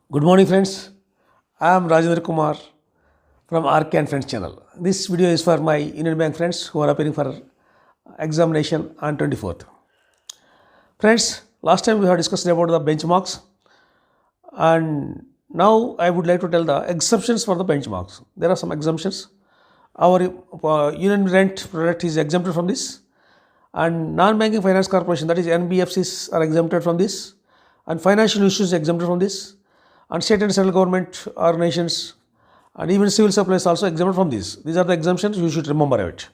Good morning friends, I am Rajendra Kumar from RK and Friends channel. This video is for my Union Bank friends who are appearing for examination on 24th. Friends, last time we have discussed about the benchmarks and now I would like to tell the exemptions for the benchmarks. There are some exemptions. Our Union Rent product is exempted from this and non-banking finance corporation, that is NBFCs, are exempted from this, and financial institutions exempted from this, and state and central government organizations and even civil supplies also exempted from this. These are the exemptions, you should remember it.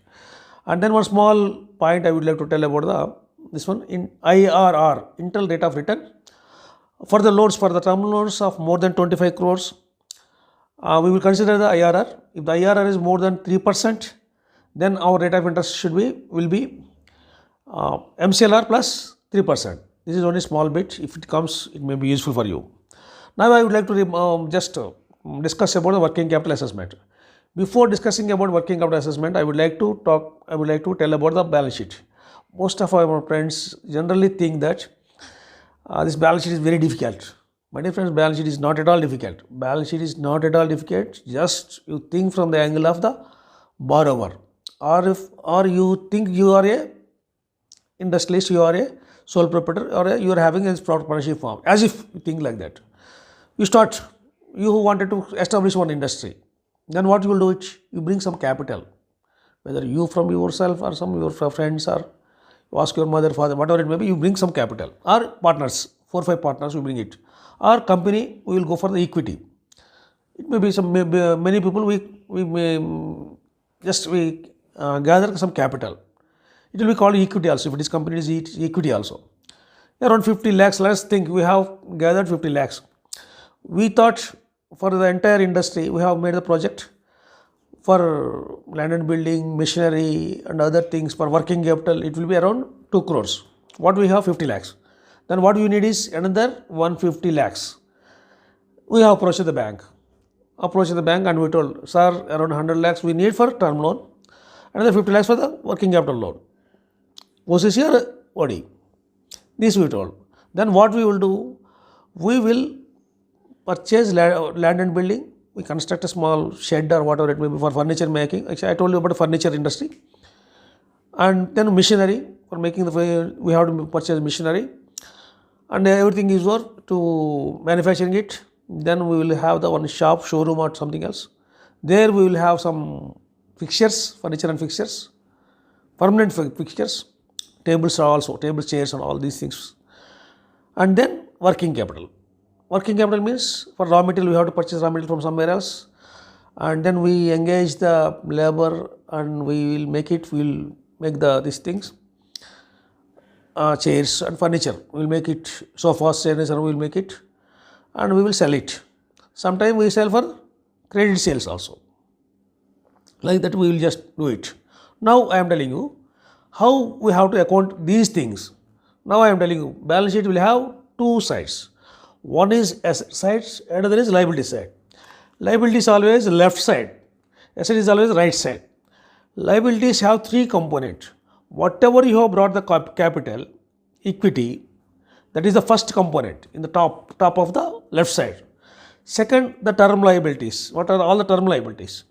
And then one small point I would like to tell about this one in IRR, internal rate of return. For the loans, for the term loans of more than 25 crores, we will consider the IRR. If the IRR is more than 3%, then our rate of interest will be MCLR plus 3%. This is only small bit. If it comes, it may be useful for you. Now I would like to just discuss about the working capital assessment. Before discussing about working capital assessment, I would like to tell about the balance sheet. Most of our friends generally think that this balance sheet is very difficult. My dear friends, balance sheet is not at all difficult. Balance sheet is not at all difficult. Just you think from the angle of the borrower, or you think you are a industrialist, you are a sole proprietor, or you are having a partnership firm. As if you think like that. You who wanted to establish one industry, then what you will do it? You bring some capital, whether you from yourself or some your friends, or you ask your mother, father, whatever it may be, you bring some capital, or partners, 4 or 5 partners, you bring it, or company, we will go for the equity. It may be many people, we may gather some capital. It will be called equity also. If it is company, it is equity also. Around 50 lakhs, let's think we have gathered 50 lakhs. We thought for the entire industry, we have made the project for land and building, machinery and other things, for working capital, it will be around 2 crores. What we have? 50 lakhs. Then what we need is another 150 lakhs. We have approached the bank. And we told, sir, around 100 lakhs we need for term loan, another 50 lakhs for the working capital loan. OCC or OD. This we told. Then what we will do? We will purchase land and building. We construct a small shed or whatever it may be for furniture making. Actually, I told you about the furniture industry. And then machinery, for making we have to purchase machinery. And everything is worth to manufacturing it. Then we will have the one shop, showroom or something else. There we will have some fixtures, furniture and fixtures, permanent fixtures, tables also, tables, chairs and all these things. And then working capital. Working capital means for raw material, we have to purchase raw material from somewhere else. And then we engage the labor and we will make these things, chairs and furniture. We will make it, sofas, chairs, and we will make it and we will sell it. Sometimes we sell for credit sales also. Like that we will just do it. Now I am telling you how we have to account these things. Now I am telling you, balance sheet will have 2 sides. One is asset side, another is liability side. Liability is always left side. Asset is always right side. Liabilities have 3 components. Whatever you have brought the capital, equity, that is the first component in the top of the left side. Second, the term liabilities. What are all the term liabilities?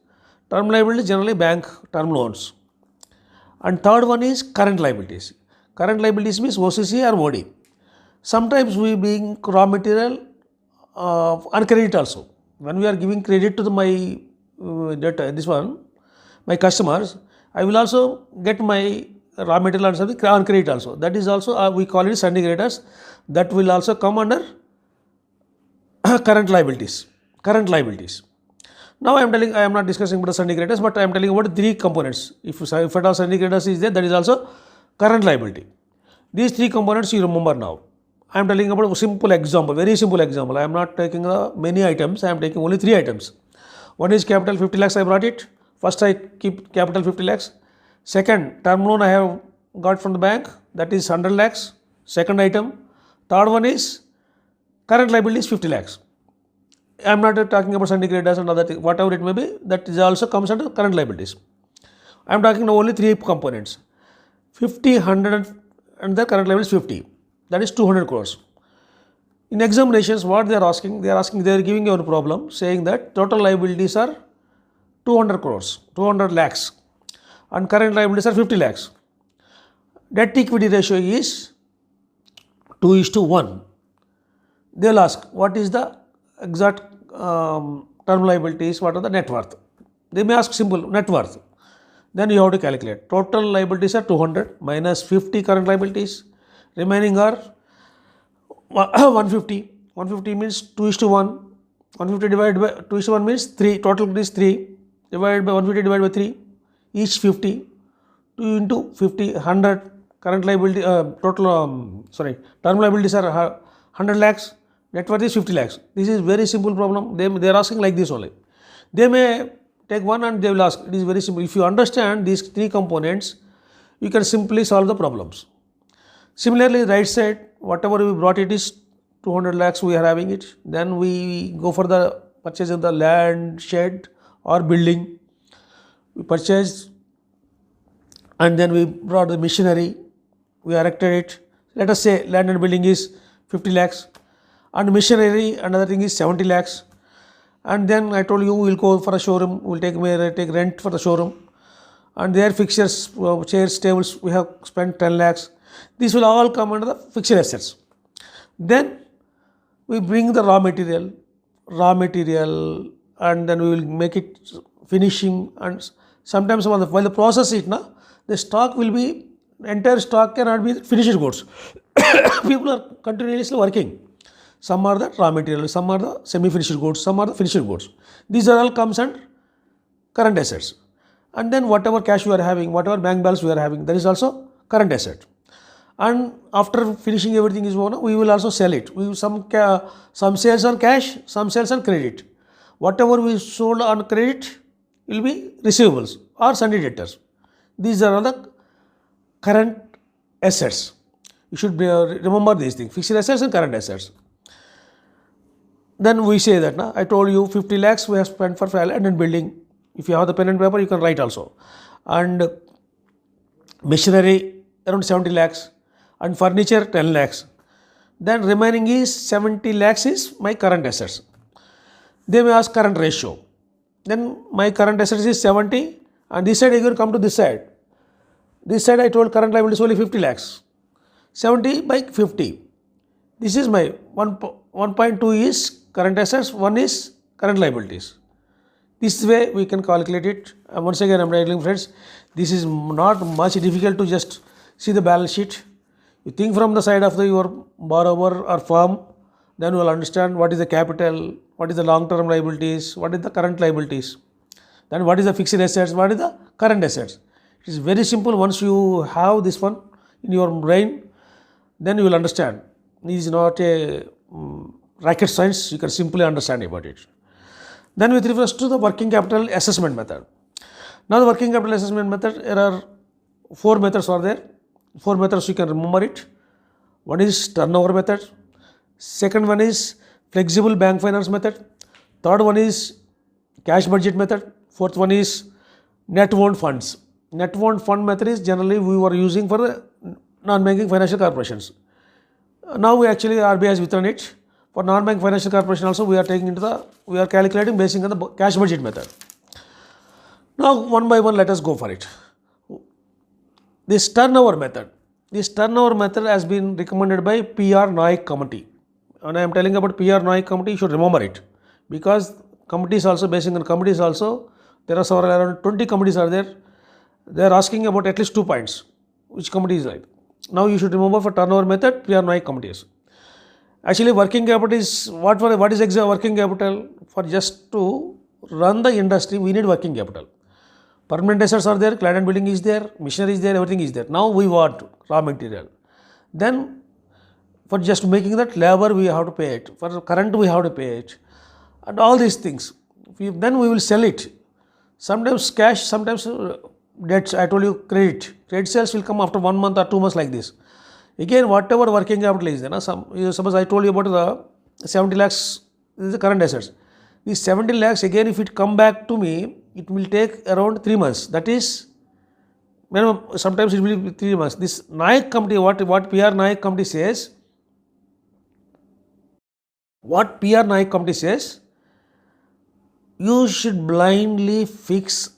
Term liabilities generally bank term loans. And third one is current liabilities. Current liabilities means OCC or OD. Sometimes we bring raw material on credit also. When we are giving credit to my customers, I will also get my raw material or something on credit also. That is also, we call it sundry creditors. That will also come under current liabilities. Now I am not discussing about the sundry creditors, but I am telling about 3 components. If at all sundry creditors is there, that is also current liability. These 3 components you remember now. I am telling about a simple example, very simple example. I am not taking many items, I am taking only 3 items. One is capital, 50 lakhs I brought it. First I keep capital 50 lakhs. Second, term loan I have got from the bank, that is 100 lakhs. Second item. Third one is current liabilities 50 lakhs. I am not talking about sundry creditors and other things, whatever it may be, that is also comes under current liabilities. I am talking about only 3 components. 50, 100 and the current liabilities 50. That is 200 crores. In examinations, what they are giving you a problem saying that total liabilities are 200 crores, 200 lakhs, and current liabilities are 50 lakhs. Debt equity ratio is 2:1. They will ask what is the exact term liabilities, what are the net worth. They may ask simple net worth. Then you have to calculate. Total liabilities are 200 minus 50 current liabilities. Remaining are 150. 150 means 2:1. 150 divided by 2:1 means 3. Total is 3. Divided by 150 divided by 3. Each 50. 2 into 50, 100. Current liability, term liabilities are 100 lakhs. Net worth is 50 lakhs. This is very simple problem. They are asking like this only. They may take one and they will ask. It is very simple. If you understand these three components, you can simply solve the problems. Similarly, right side, whatever we brought it is 200 lakhs we are having it. Then we go for the purchase of the land, shed or building. We purchased and then we brought the machinery. We erected it. Let us say land and building is 50 lakhs and machinery another thing is 70 lakhs. And then I told you we will go for a showroom, we will take rent for the showroom, and their fixtures, chairs, tables, we have spent 10 lakhs. These will all come under the fixed assets. Then we bring the raw material, and then we will make it finishing, and sometimes while the process it, the stock will be, entire stock cannot be finished goods. People are continuously working. Some are the raw material, some are the semi-finished goods, some are the finished goods. These are all comes under current assets. And then whatever cash we are having, whatever bank balance we are having, that is also current asset. And after finishing everything is over, we will also sell it. We some sales on cash, some sales on credit. Whatever we sold on credit will be receivables or sundry debtors. These are all the current assets. You should remember these things: fixed assets and current assets. Then we say that I told you 50 lakhs we have spent for land and building. If you have the pen and paper, you can write also. And machinery around 70 lakhs and furniture 10 lakhs. Then remaining is 70 lakhs is my current assets. They may ask current ratio. Then my current assets is 70 and this side again come to this side. This side I told current liability is only 50 lakhs. 70 by 50. This is my 1.2 is current assets, 1 is current liabilities. This way we can calculate it. Once again I am telling friends, this is not much difficult to just see the balance sheet. You think from the side of your borrower or firm, then you will understand what is the capital, what is the long-term liabilities, what is the current liabilities, then what is the fixed assets, what is the current assets. It is very simple. Once you have this one in your brain, then you will understand. It is not a rocket science, you can simply understand about it. Then with reference to the working capital assessment method. Now the working capital assessment method, there are 4 methods are there. 4 methods you can remember it. One is turnover method. Second one is flexible bank finance method. Third one is cash budget method. Fourth one is net owned funds. Net owned fund method is generally we were using for the non-banking financial corporations. Now we actually RBI has withdrawn it. For non-bank financial corporation also we are calculating basing on the cash budget method. Now one by one let us go for it. This turnover method has been recommended by P.R. Naik committee. When I am telling about P.R. Naik committee, you should remember it. Because committees also, basing on committees also, there are several, around 20 committees are there. They are asking about at least 2 points. Which committee is right? Now you should remember for turnover method, P.R. Naik committees. Actually working capital is, what is exact working capital? For just to run the industry, we need working capital. Permanent assets are there, land and building is there, machinery is there, everything is there. Now we want raw material. Then for just making that labor we have to pay it, for current we have to pay it, and all these things. Then we will sell it. Sometimes cash, sometimes debts. I told you credit. Credit sales will come after 1 month or 2 months like this. Again, whatever working capital is there, suppose I told you about the 70 lakhs is the current assets. These 70 lakhs again, if it come back to me, it will take around 3 months. That is, sometimes it will be 3 months. This Naik committee, what P.R. Naik committee says, What PR Naik committee says, you should blindly fix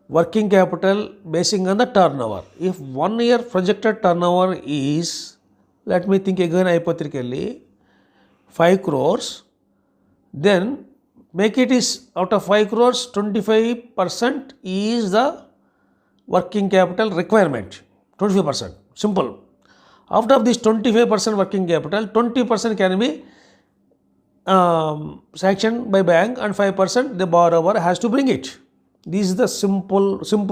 working capital basing on the turnover. If 1 year projected turnover is, let me think again hypothetically, 5 crores, then make it is out of 5 crores, 25% is the working capital requirement. 25%. Simple. Out of this 25% working capital, 20% can be sanctioned by bank and 5% the borrower has to bring it. This is the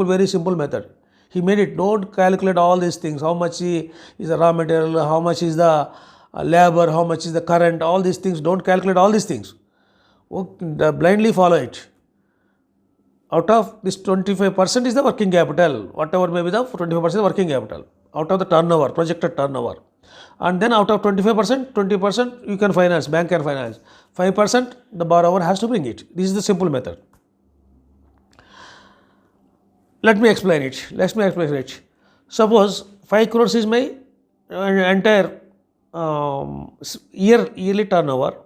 very simple method. He made it. Don't calculate all these things. How much is the raw material, how much is the labor, how much is the current, all these things. Don't calculate all these things. Blindly follow it. Out of this 25% is the working capital. Whatever may be the 25% working capital. Out of the turnover, projected turnover. And then out of 25%, 20% you can finance, bank can finance. 5% the borrower has to bring it. This is the simple method. Let me explain it. Suppose 5 crores is my entire yearly turnover.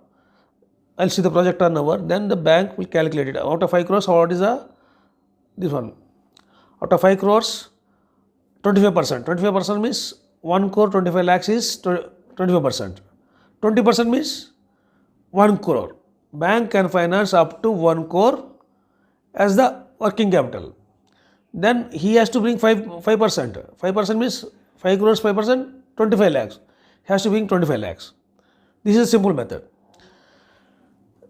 I'll see the project turnover. Then the bank will calculate it. Out of 5 crores, what is this one? Out of 5 crores, 25%. 25% means 1 crore 25 lakhs is 25%. 20% means 1 crore. Bank can finance up to 1 crore as the working capital. Then he has to bring 5%. 5% means 5 crores, 5%, 25 lakhs. He has to bring 25 lakhs. This is a simple method.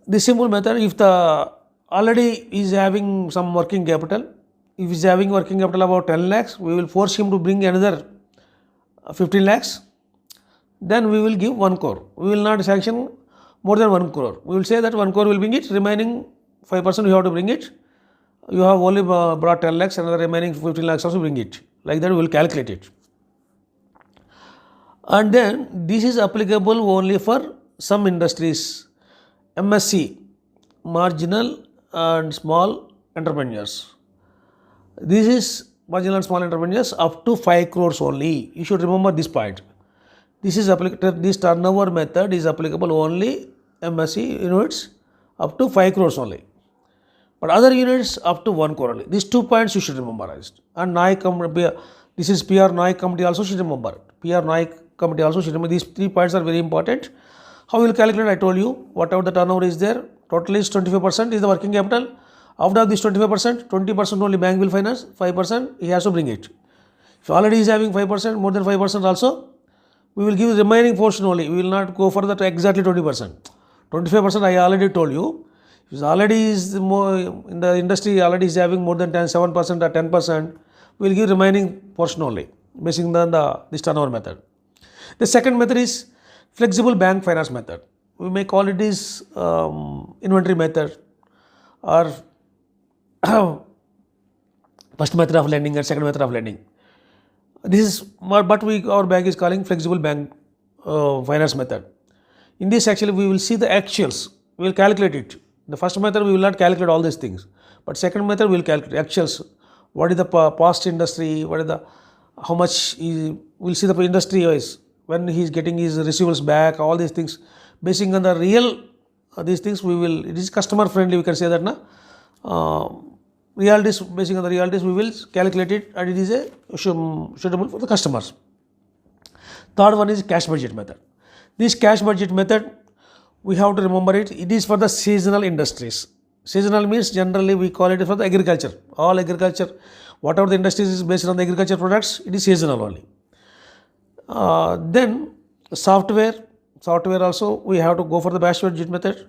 This simple method, if the already is having some working capital, if he is having working capital about 10 lakhs, we will force him to bring another 15 lakhs. Then we will give 1 crore. We will not sanction more than 1 crore. We will say that 1 crore will bring it, remaining 5% you have to bring it. You have only brought 10 lakhs, another remaining 15 lakhs also bring it. Like that we will calculate it. And then this is applicable only for some industries. MSC, marginal and small entrepreneurs. This is marginal and small entrepreneurs up to 5 crores only. You should remember this point. This turnover method is applicable only MSC units up to 5 crores only. But other units up to 1 crore only. These 2 points you should remember. And this is PR Naik committee also should remember. PR Naik committee also should remember. These 3 points are very important. How we will calculate? I told you, whatever the turnover is there, total is 25% is the working capital. After this 25%, 20% only bank will finance, 5% he has to bring it. If already is having 5%, more than 5% also, we will give the remaining portion only. We will not go for that exactly 20%. 25% I already told you. If already is more in the industry, already is having more than 7% or 10%, we will give remaining portion only, basing on this turnover method. The second method is flexible bank finance method. We may call it is inventory method or first method of lending and second method of lending. This is what our bank is calling flexible bank finance method. In this actually we will see the actuals. We will calculate it. The first method we will not calculate all these things, but second method we will calculate actuals. What is the past industry? What is the how much we will see the industry wise when he is getting his receivables back. All these things, basing on the real these things we will. It is customer friendly. We can say that realities, basing on the realities we will calculate it, and it is a suitable for the customers. Third one is cash budget method. This cash budget method, we have to remember it. It is for the seasonal industries. Seasonal means generally we call it for the agriculture. All agriculture, whatever the industries is based on the agriculture products, it is seasonal only. Then software also we have to go for the cash budget method.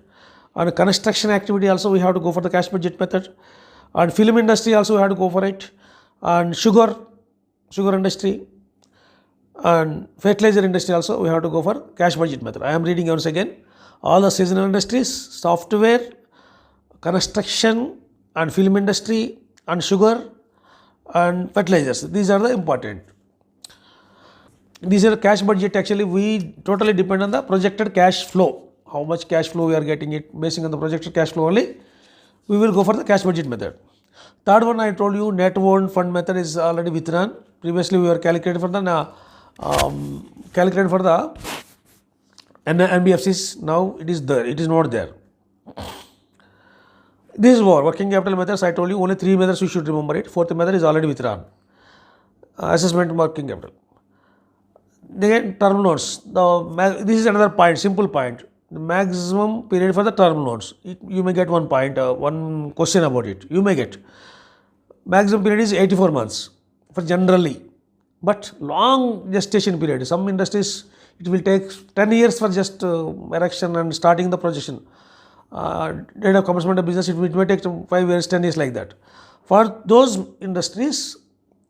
And construction activity also we have to go for the cash budget method. And film industry also we have to go for it. And sugar industry and fertilizer industry also we have to go for cash budget method. I am reading once again. All the seasonal industries, software, construction and film industry and sugar and fertilizers. These are the important. These are cash budget. Actually we totally depend on the projected cash flow. How much cash flow we are getting it, basing on the projected cash flow only, we will go for the cash budget method. Third one I told you, net owned fund method is already withdrawn. Previously we were calculated for the NBFCs, now it is there, it is not there. This is working capital methods. I told you only 3 methods you should remember it. Fourth method is already withdrawn. Assessment working capital. Again, term loans. This is another point, simple point. The maximum period for the term loans. You may get one point, one question about it. You may get. Maximum period is 84 months for generally. But long gestation period. Some industries, it will take 10 years for just erection and starting the projection. Date of commencement of business, it may take 5 years, 10 years like that. For those industries,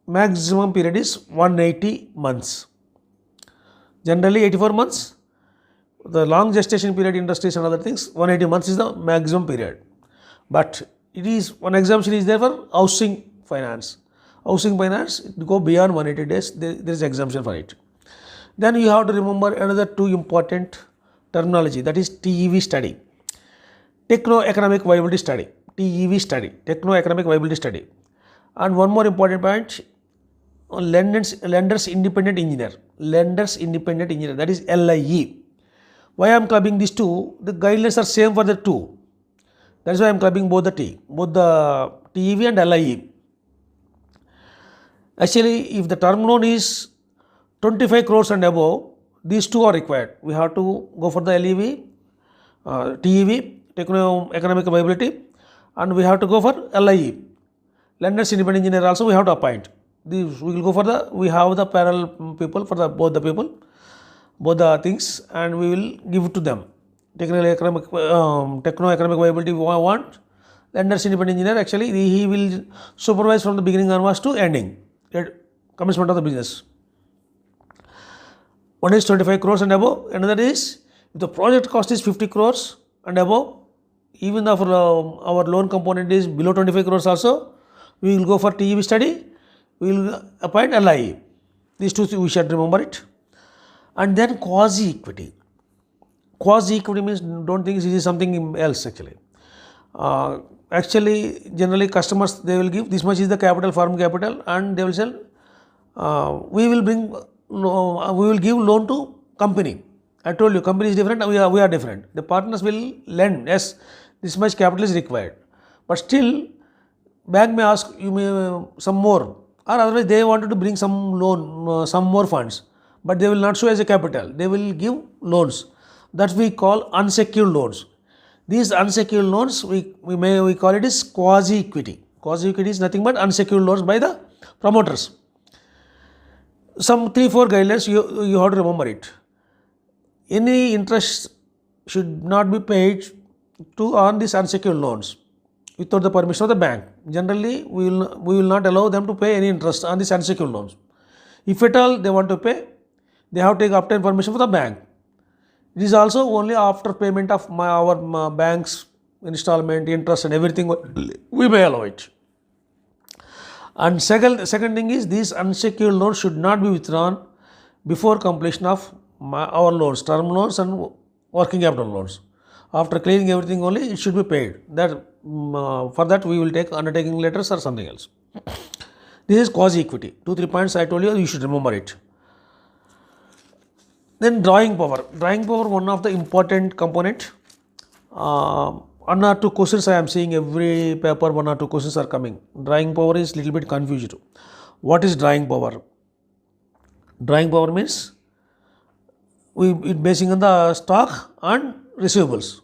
maximum period is 180 months. Generally 84 months. The long gestation period industries and other things, 180 months is the maximum period. But it is, one exemption is there for housing finance. Housing finance, it go beyond 180 days, there is exemption for it. Then you have to remember another 2 important terminology, that is TEV study. Techno-economic viability study, TEV study, techno-economic viability study. And one more important point, lenders independent engineer, that is LIE. Why I am clubbing these 2? The guidelines are same for the 2. That is why I am clubbing both the TEV and LIE. Actually, if the term loan is 25 crores and above, these 2 are required. We have to go for the LEV, TEV, techno-economic viability, and we have to go for LIE. Lenders independent engineer also we have to appoint. We will go for we have the parallel people for both the things, and we will give it to them. Techno-economic viability we want. Lenders independent engineer, actually he will supervise from the beginning onwards to ending, commencement of the business. One is 25 crores and above, another is if the project cost is 50 crores and above, even if our loan component is below 25 crores also, we will go for TEV study, we will appoint LIE. These 2 we should remember it. And then quasi-equity. Quasi-equity means, don't think this is something else actually. Actually, generally customers, they will give this much is the capital, firm capital, and they will sell. We will give loan to company. I told you, company is different, we are different. The partners will lend, yes, this much capital is required. But still, bank may ask you some more, or otherwise they wanted to bring some loan, some more funds. But they will not show as a capital, they will give loans. That we call unsecured loans. These unsecured loans, we call it as quasi-equity. Quasi-equity is nothing but unsecured loans by the promoters. Some 3-4 guidelines you have to remember it. Any interest should not be paid on these unsecured loans without the permission of the bank. Generally, we will not allow them to pay any interest on these unsecured loans. If at all they want to pay, they have to obtain permission from the bank. It is also only after payment of our bank's installment, interest and everything, we may allow it. And second thing is, these unsecured loans should not be withdrawn before completion of our loans, term loans and working capital loans. After clearing everything only, it should be paid. For that we will take undertaking letters or something else. This is quasi-equity. 2-3 points I told you, you should remember it. Then drawing power. Drawing power, one of the important component. 1 or 2 questions I am seeing every paper, 1 or 2 questions are coming. Drawing power is little bit confused. What is drawing power? Drawing power means it basing on the stock and receivables.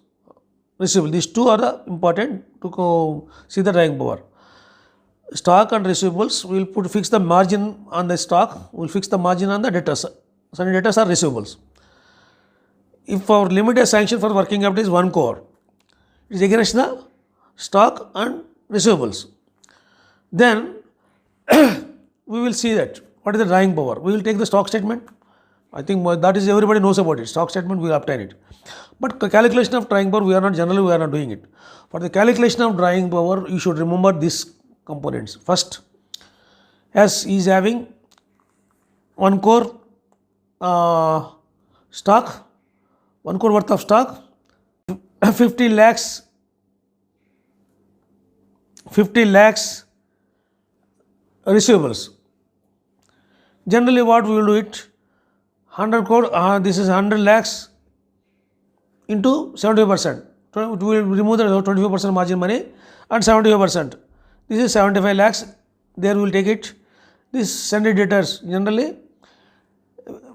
These 2 are the important to see the drawing power. Stock and receivables, we will fix the margin on the stock, we will fix the margin on the debtors. Some debtors are receivables. If our limit is sanction for working capital is 1 crore, it is against the stock and receivables. Then we will see that what is the drawing power. We will take the stock statement. I think that is everybody knows about it. Stock statement, we will obtain it. But calculation of drawing power, we are not doing it. For the calculation of drawing power, you should remember these components. First, as he is having 1 crore stock, 1 crore worth of stock, 50 lakhs receivables. Generally what we will do it, 100 crore, this is 100 lakhs into 75%. We will remove the 25% margin money and 75%. This is 75 lakhs. There we will take it. This sundry debtors generally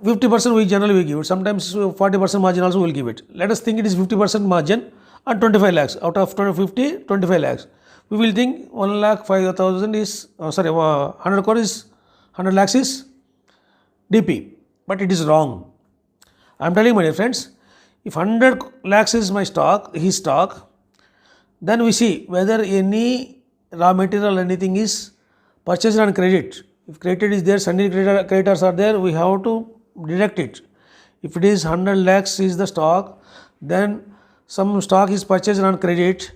50% we generally give it. Sometimes 40% margin also we will give it. Let us think it is 50% margin and 25 lakhs. Out of 50, 25 lakhs. We will think 1,05,000 is, 100 crore is, 100 lakhs is DP. But it is wrong. I am telling my dear friends, if 100 lakhs is my stock, his stock, then we see whether any raw material, anything is purchased on credit. If credit is there, sundry creditors are there, we have to deduct it. If it is 100 lakhs is the stock, then some stock is purchased on credit.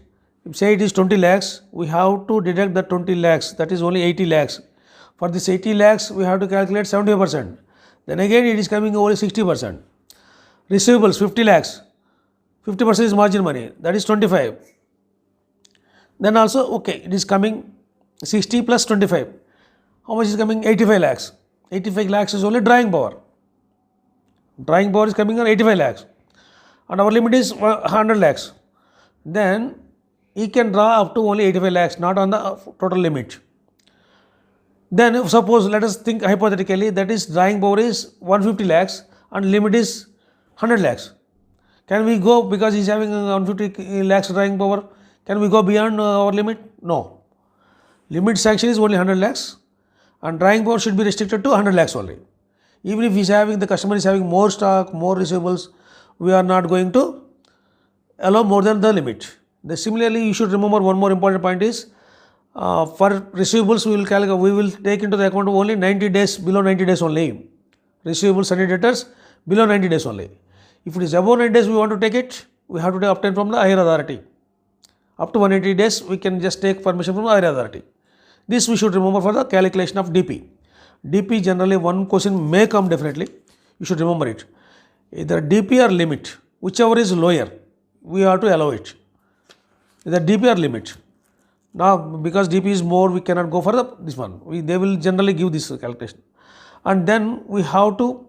If say it is 20 lakhs, we have to deduct the 20 lakhs, that is only 80 lakhs. For this 80 lakhs, we have to calculate 70%. Then again it is coming only 60%. Receivables 50 lakhs, 50% is margin money, that is 25. Then also, okay, it is coming 60 plus 25. How much is coming? 85 lakhs. 85 lakhs is only drawing power. Drawing power is coming on 85 lakhs. And our limit is 100 lakhs. Then he can draw up to only 85 lakhs, not on the total limit. Then if suppose, let us think hypothetically, that is drawing power is 150 lakhs and limit is 100 lakhs. Can we go, because he is having 150 lakhs drawing power, can we go beyond our limit? No. Limit sanction is only 100 lakhs and drawing power should be restricted to 100 lakhs only. Even if the customer is having more stock, more receivables, we are not going to allow more than the limit. Similarly, you should remember one more important point is, for receivables we will take into the account only 90 days, below 90 days only. Receivables and debtors below 90 days only. If it is above 90 days we want to take it, we have to obtain from the higher authority. Up to 180 days we can just take permission from the higher authority. This we should remember for the calculation of DP. DP generally one question may come definitely, you should remember it. Either DP or limit, whichever is lower, we have to allow it. Either DP or limit. Now because DP is more, we cannot go for this one. They will generally give this calculation. And then we have to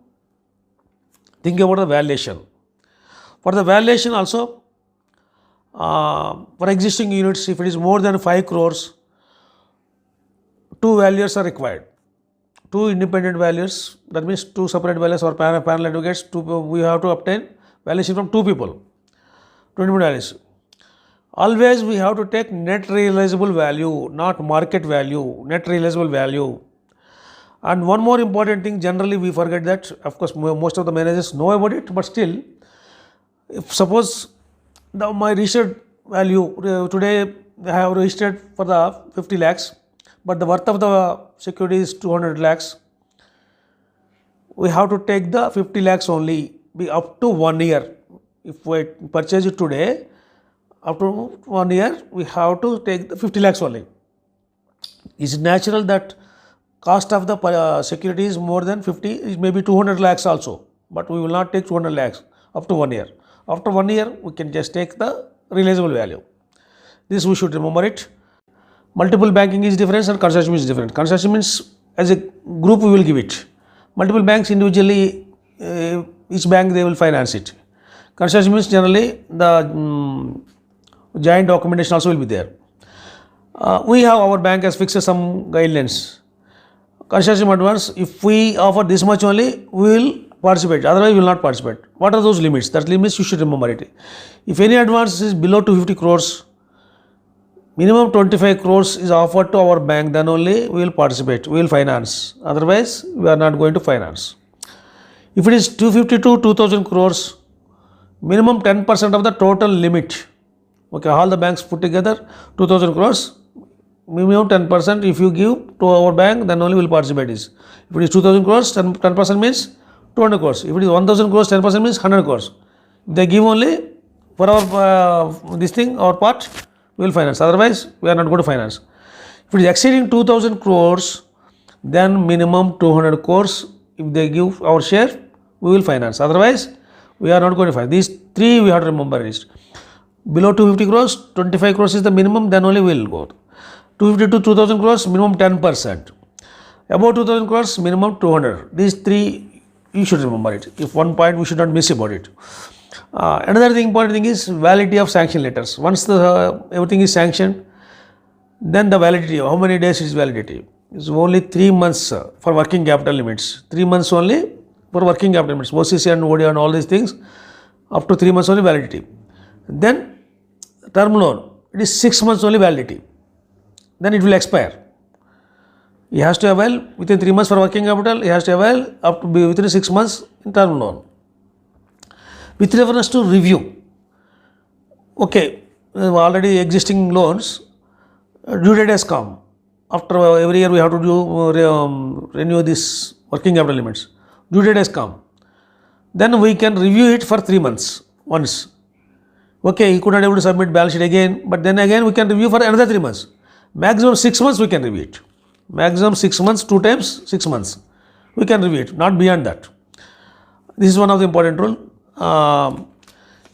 think about the valuation. For the valuation also, for existing units, if it is more than 5 crores, two valuers are required. Two independent valuers, that means two separate valuers or panel advocates, we have to obtain valuation from two people, two independent values. Always we have to take net realizable value, not market value, net realizable value. And one more important thing, generally we forget that, of course most of the managers know about it, but still, if suppose my registered value, today I have registered for the 50 lakhs, but the worth of the security is 200 lakhs. We have to take the 50 lakhs only, be up to 1 year. If we purchase it today, up to 1 year, we have to take the 50 lakhs only. It's natural that cost of the security is more than 50, it may be 200 lakhs also, but we will not take 200 lakhs up to 1 year. After 1 year, we can just take the realizable value. This we should remember it. Multiple banking is different and consortium is different. Consortium means as a group we will give it. Multiple banks individually, each bank they will finance it. Consortium means generally the joint documentation also will be there. We have, our bank has fixed some guidelines. Consortium advance, if we offer this much only, we will participate, otherwise we will not participate. What are those limits? That limits you should remember it. If any advance is below 250 crores, minimum 25 crores is offered to our bank, then only we will participate, we will finance. Otherwise, we are not going to finance. If it is 250 to 2000 crores, minimum 10% of the total limit. Okay, all the banks put together 2000 crores, minimum 10%. If you give to our bank, then only we will participate. If it is 2000 crores, 10% means 200 crores. If it is 1000 crores, 10% means 100 crores. If they give only for our our part, we will finance. Otherwise, we are not going to finance. If it is exceeding 2000 crores, then minimum 200 crores. If they give our share, we will finance. Otherwise, we are not going to finance. These three we have to remember is below 250 crores, 25 crores is the minimum, then only we will go. 250 to 2000 crores, minimum 10%. Above 2000 crores, minimum 200. These three you should remember it. If one point we should not miss about it. Another thing, important thing is validity of sanction letters. Once everything is sanctioned, then the validity, how many days is validity? It's only 3 months for working capital limits. 3 months only for working capital limits. OCC and ODA and all these things, up to 3 months only validity. Then term loan, it is 6 months only validity. Then it will expire. He has to avail within 3 months for working capital, he has to avail up to be within 6 months in term loan. With reference to review, okay, already existing loans, due date has come. After every year we have to renew this working capital limits. Due date has come. Then we can review it for 3 months once. Okay, he could not able to submit balance sheet again, but then again we can review for another 3 months. Maximum 6 months we can review it. Maximum 6 months, 2 times 6 months. We can review it, not beyond that. This is one of the important rule.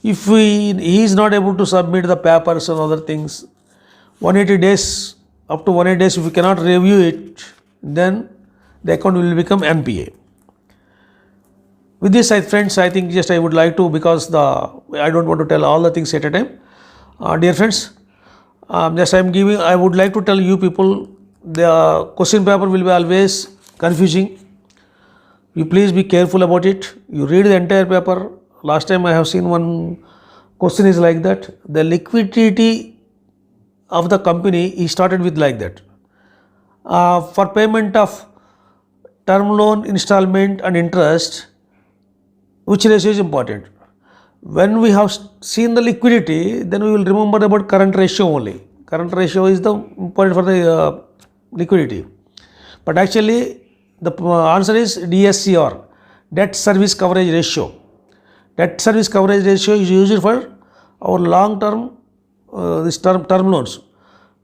If he is not able to submit the papers and other things, 180 days, up to 180 days, if we cannot review it, then the account will become NPA. With this, friends, I think just I would like to, because I don't want to tell all the things at a time. Dear friends, I would like to tell you people, the question paper will be always confusing. You please be careful about it. You read the entire paper. Last time I have seen one question is like that. The liquidity of the company is started with like that. For payment of term loan, installment and interest, which ratio is important? When we have seen the liquidity, then we will remember about current ratio only. Current ratio is the important for the liquidity. But actually the answer is DSCR, debt service coverage ratio. Debt service coverage ratio is used for our long term term loans.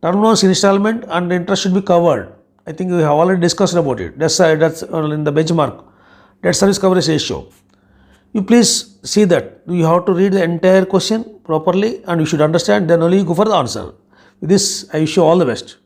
Term loans installment and interest should be covered. I think we have already discussed about it. That's in the benchmark. Debt service coverage ratio. You please see that. You have to read the entire question properly and you should understand, then only you go for the answer. With this, I wish you all the best.